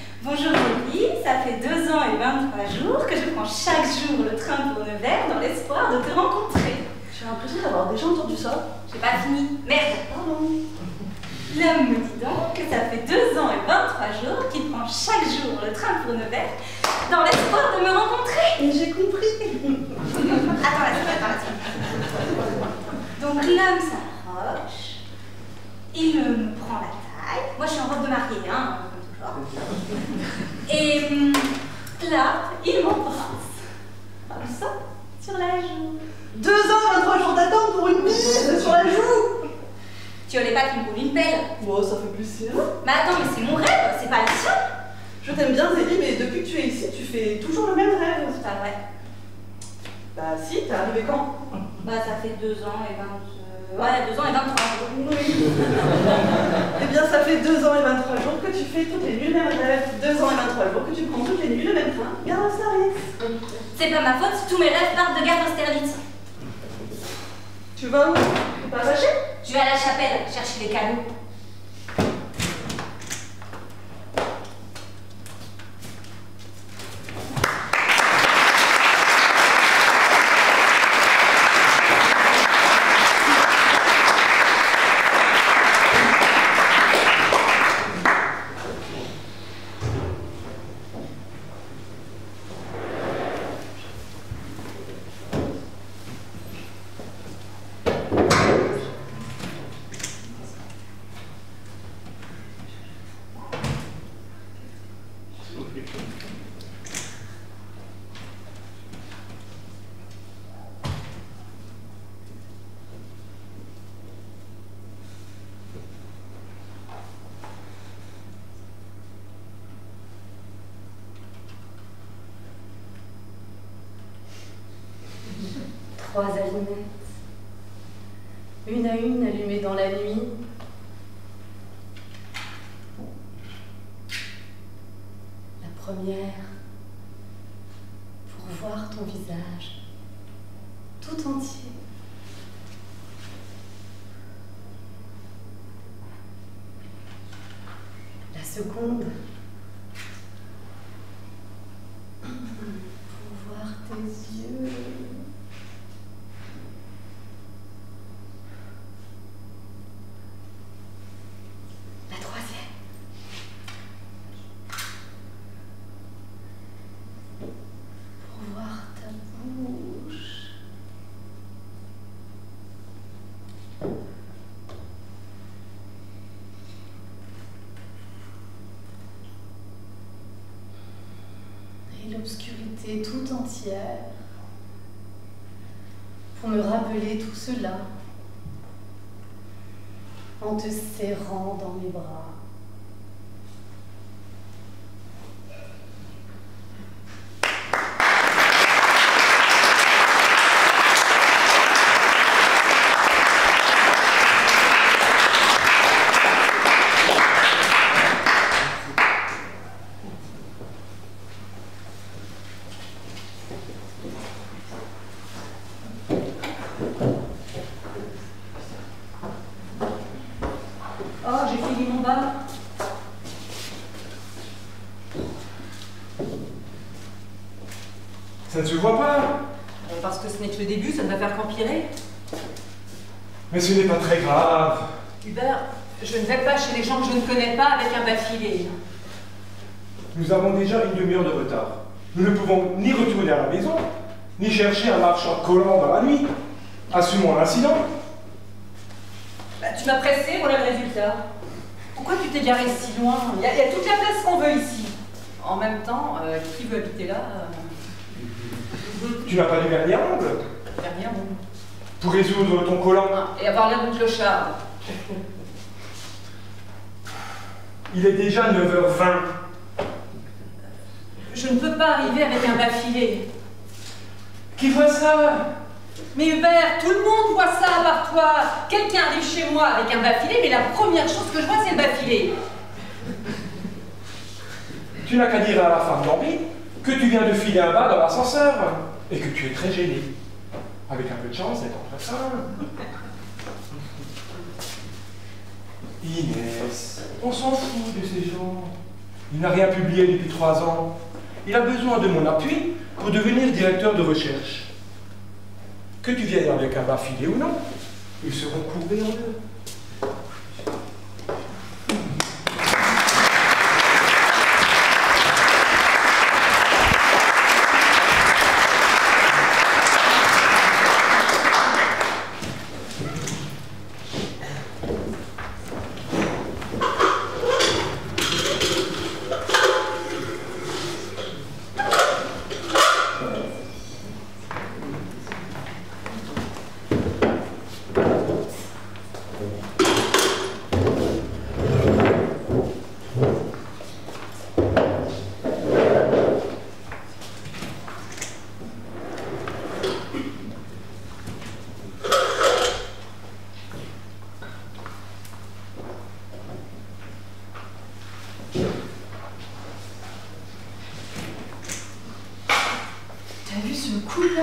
« Bonjour Zélie, ça fait 2 ans et 23 jours que je prends chaque jour le train pour Nevers dans l'espoir de te rencontrer. » J'ai l'impression d'avoir déjà entendu ça. J'ai pas fini. Merde. Pardon. L'homme me dit donc que ça fait 2 ans et 23 jours qu'il prend chaque jour le train pour Nevers dans l'espoir de me rencontrer. Et j'ai compris. Attends la suite. Donc l'homme s'approche, il me prend la taille. Moi je suis en robe de mariée, hein, comme toujours. Et là, il m'embrasse. Comme ça, sur la joue. 2 ans, 23 jours d'attente pour une bise sur la joue. Tu voulais pas qu'il me roule une pelle? Bon, ça fait plaisir. Mais attends, mais c'est mon rêve, c'est pas le tien. Je t'aime bien, Zélie, mais depuis que tu es ici, tu fais toujours le même rêve. C'est pas vrai. Bah si, t'es arrivé quand? Bah ça fait 2 ans et 2 ans et 23 jours. Oui. Eh bien, ça fait 2 ans et 23 jours que tu fais toutes les nuits le même rêve. 2 ans et 23 jours que tu prends toutes les nuits le même train. Gare Austerlitz. C'est pas ma faute si tous mes rêves partent de gare Austerlitz. Tu vas où? Tu vas vacher? Je vais à la chapelle chercher les cadeaux. Trois allumettes, une à une allumées dans la nuit. La première, pour voir ton visage tout entier. La seconde, pour voir tes yeux. La troisième, l'obscurité tout entière pour me rappeler tout cela en te serrant dans mes bras. Ça ne se voit pas. Parce que ce n'est que le début, ça ne va faire qu'empirer. Mais ce n'est pas très grave. Hubert, je ne vais pas chez les gens que je ne connais pas avec un bas filet. Nous avons déjà une demi-heure de retard. Nous ne pouvons ni retourner à la maison, ni chercher un marchand collant dans la nuit. Assumons l'incident. Bah, tu m'as pressé, voilà le résultat. Pourquoi tu t'es garé si loin? Il y a toute la place qu'on veut ici. En même temps, qui veut habiter là? Tu n'as pas du vernis à ongles? Vernis à ongles. Pour résoudre ton collant. Et avoir l'air d'une clocharde. Il est déjà 9h20. Je ne peux pas arriver avec un bas filet. Qui voit ça? Mais Hubert, tout le monde voit ça à part toi. Quelqu'un arrive chez moi avec un bas filet, mais la première chose que je vois, c'est le bas filet. Tu n'as qu'à dire à la femme d'Henri que tu viens de filer un bas dans l'ascenseur et que tu es très gêné. Avec un peu de chance, elle t'en fera ça. Inès, on s'en fout de ces gens. Il n'a rien publié depuis 3 ans. Il a besoin de mon appui pour devenir directeur de recherche. Que tu viennes avec un bas filé ou non, ils seront coupés en deux.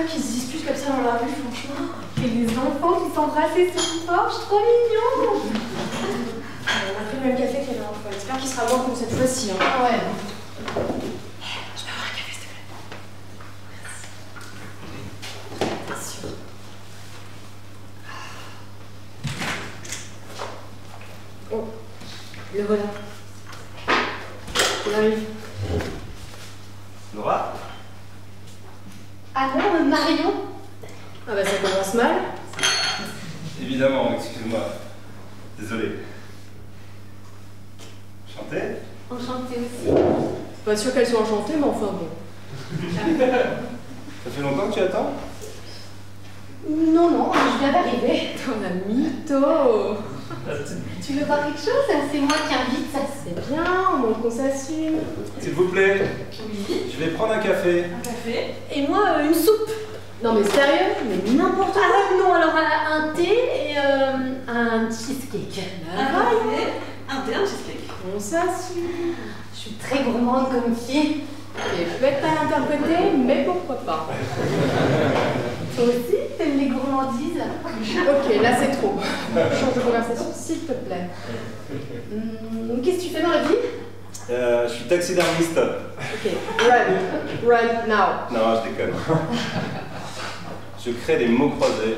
Qui se disputent comme ça dans la rue, franchement. Et les enfants qui s'embrassent sur le porche, trop mignon. On a pris le même café qu'elle a en fois. J'espère qu'il sera moins comme cette fois-ci. Hein. Ah ouais. Je peux avoir un café, s'il te plaît? Merci. Attention. Oh, le voilà. On arrive. Nora? Ah non, Marion? Ah bah ça commence mal. Évidemment, excuse-moi. Désolé. Enchanté? Enchantée aussi. Pas sûr qu'elle soit enchantée, mais enfin bon. Ça fait longtemps que tu attends? Non, non, je viens d'arriver. On a mytho. Tu veux voir quelque chose? C'est moi qui invite, ça c'est bien, au moins qu'on s'assume. S'il vous plaît. Oui. Je vais prendre un café. Un café? Et moi, une soupe. Non mais sérieux? Mais n'importe quoi. Ah non, alors un thé et un cheesecake. Un thé, un cheesecake. On s'assume. Je suis très gourmande comme fille. Et peut-être pas l'interpréter, mais pourquoi pas. Toi aussi, t'aimes les gourmandises? Ok, là c'est trop. Change de conversation, s'il te plaît. Qu'est-ce que tu fais dans la vie? Je suis taxidermiste. Ok, run now. Non, je déconne. Je crée des mots croisés.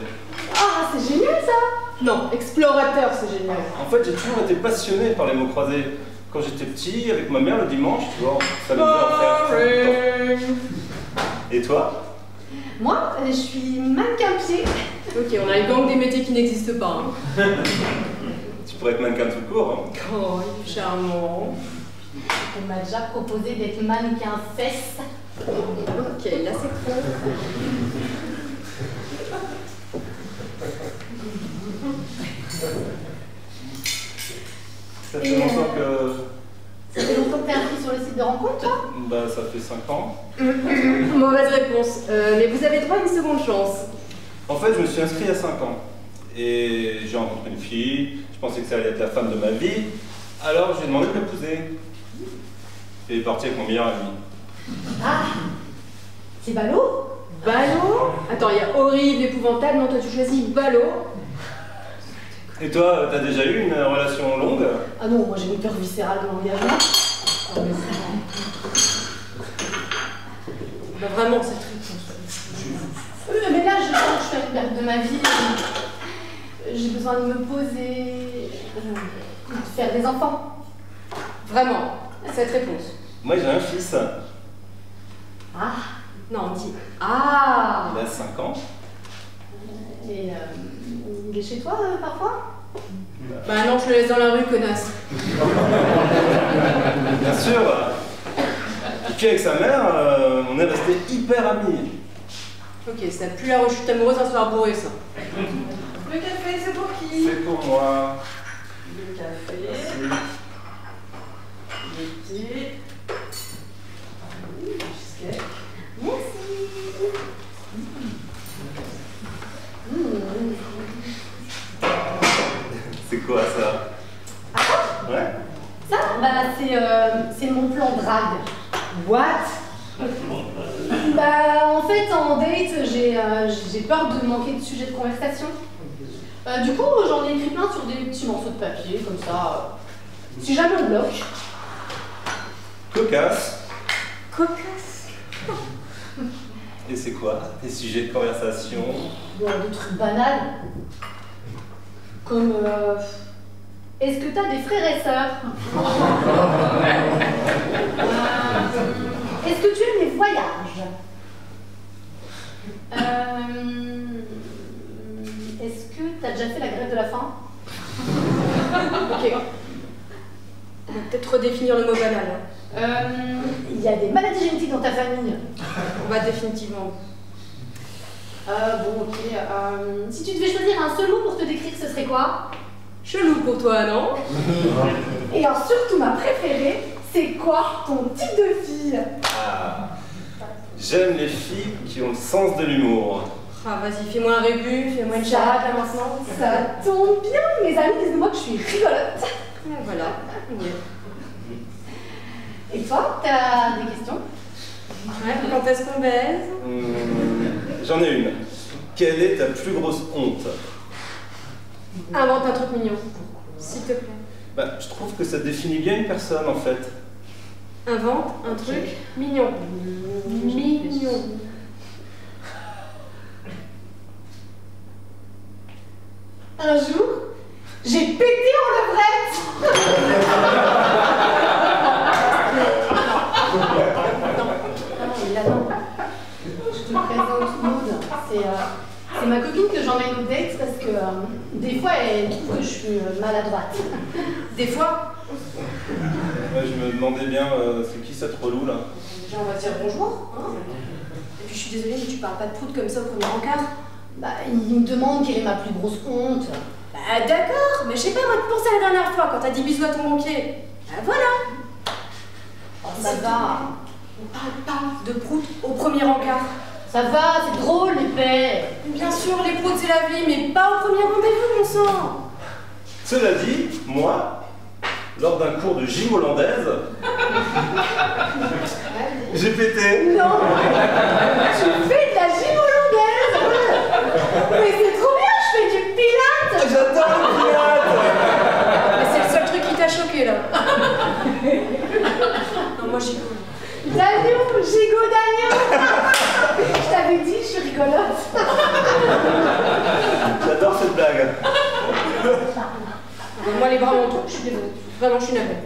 Ah, c'est génial ça! Non, explorateur, c'est génial. En fait, j'ai toujours été passionné par les mots croisés. Quand j'étais petit, avec ma mère le dimanche, tu vois, ça nous faisait en faire. Et toi? Moi, je suis mannequin pied. Ok, on a une gang des métiers qui n'existent pas. Hein. Tu pourrais être mannequin tout court. Hein. Oh, il est charmant. On m'a déjà proposé d'être mannequin fesses. Ok, là c'est trop. Ça fait longtemps que... Ça fait longtemps que t'es inscrit sur le site de rencontre, toi? Bah, ça fait 5 ans. Mauvaise réponse. Mais vous avez droit à une seconde chance. En fait, je me suis inscrit il y a 5 ans. Et j'ai rencontré une fille, je pensais que ça allait être la femme de ma vie, alors je lui ai demandé de m'épouser. Et il est parti avec mon meilleur ami. Ah! C'est ballot? Ballot? Attends, il y a horrible, épouvantable, non, toi tu choisis ballot. Et toi, t'as déjà eu une relation longue? Ah non, moi j'ai une peur viscérale de l'engagement. Oh, mais bah vraiment, c'est très... mais là, je suis à une période de ma vie. J'ai besoin de me poser, de faire des enfants. Vraiment, cette réponse. Moi, j'ai un fils. Ah, non, on dit ah. Il a 5 ans. Et il est chez toi parfois? Bah non, je le laisse dans la rue, connasse. Bien sûr. Et puis avec sa mère, on est restés hyper amis. Ok, ça pue la rechute amoureuse un soir bourré, ça. Le café, c'est pour qui? C'est pour moi. Le café. Merci. Le thé. Cheesecake. Merci. C'est quoi ça? Ah, ouais? Ça, bah c'est mon plan drague. What? Bah en fait en date j'ai peur de manquer de sujet de conversation. Du coup j'en ai écrit plein sur des petits morceaux de papier comme ça. Si jamais on bloque. Cocasse. Cocasse. Et c'est quoi tes sujets de conversation? Bon, des trucs banals. Comme est-ce que t'as des frères et sœurs? Est-ce que tu aimes les voyages? Est-ce que t'as déjà fait la grève de la faim? Ok. On va peut-être redéfinir le mot banal. Il y a des maladies génétiques dans ta famille. On va définitivement. Bon, ok. Si tu devais choisir un seul mot pour te décrire, ce serait quoi? Chelou pour toi, non? Et alors, surtout, ma préférée, c'est quoi ton type de fille? Ah. J'aime les filles qui ont le sens de l'humour. Ah, vas-y, fais-moi un rébut, fais-moi une charade là maintenant. Ça tombe bien, mes amis disent de moi que je suis rigolote. Voilà. Et toi, t'as des questions? Ouais, quand est-ce qu'on baise? J'en ai une. Quelle est ta plus grosse honte? Invente un truc mignon, s'il te plaît. Bah, je trouve que ça définit bien une personne en fait. Invente un truc mignon. Mignon. Un jour, j'ai pété en levrette. Non. Je te présente Maud. C'est ma copine que j'emmène au date parce que des fois elle trouve que je suis maladroite. Des fois. Ouais, je me demandais bien, c'est qui cette relou là? Déjà on va dire bonjour. Hein. Et puis je suis désolée mais tu parles pas de prout comme ça au premier encart. Bah il me demande quelle est ma plus grosse honte. Bah d'accord, mais je sais pas moi de penser à la dernière fois quand t'as dit bisous à ton banquier. Bah voilà. Oh, ça va. On parle pas de prout au premier encart. Ça va, c'est drôle les pères. Bien sûr, les proutes c'est la vie, mais pas au premier rendez-vous, mon sang. Cela dit, moi, lors d'un cours de gym hollandaise, j'ai pété. Non. Tu fais de la gym hollandaise. Mais c'est trop bien, je fais du pilates. J'adore le pilates. Mais c'est le seul truc qui t'a choqué là. Non, moi j'y go. Dagnon, gigot d'agneau. Je t'avais dit, je suis rigolote. J'adore cette blague. Moi les bras m'entourent, je suis désolée. Vraiment, je suis navrée.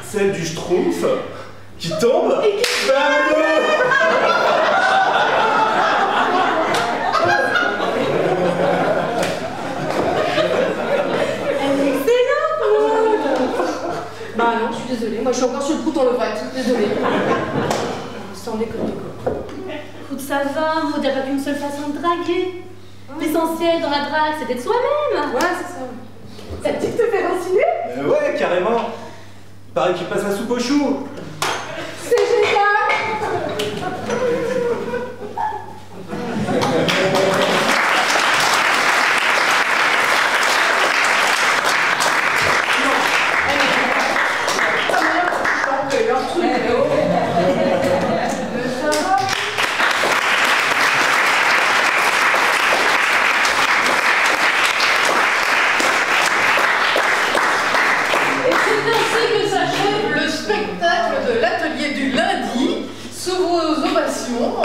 Celle du schtroumpf qui tombe. Et qui Bah non, je suis désolée. Moi, je suis encore sur le prout en levrette. Désolée. Sans déconner, quoi. ça va, Maud, il n'y a pas qu'une seule façon de draguer. L'essentiel dans la drague, c'est d'être soi-même. Ouais, c'est ça. Ça te dit de te faire insinuer? Ouais, carrément. Il paraît qu'il passe la soupe aux choux. C'est génial! Spectacle de l'atelier du lundi, sous vos ovations.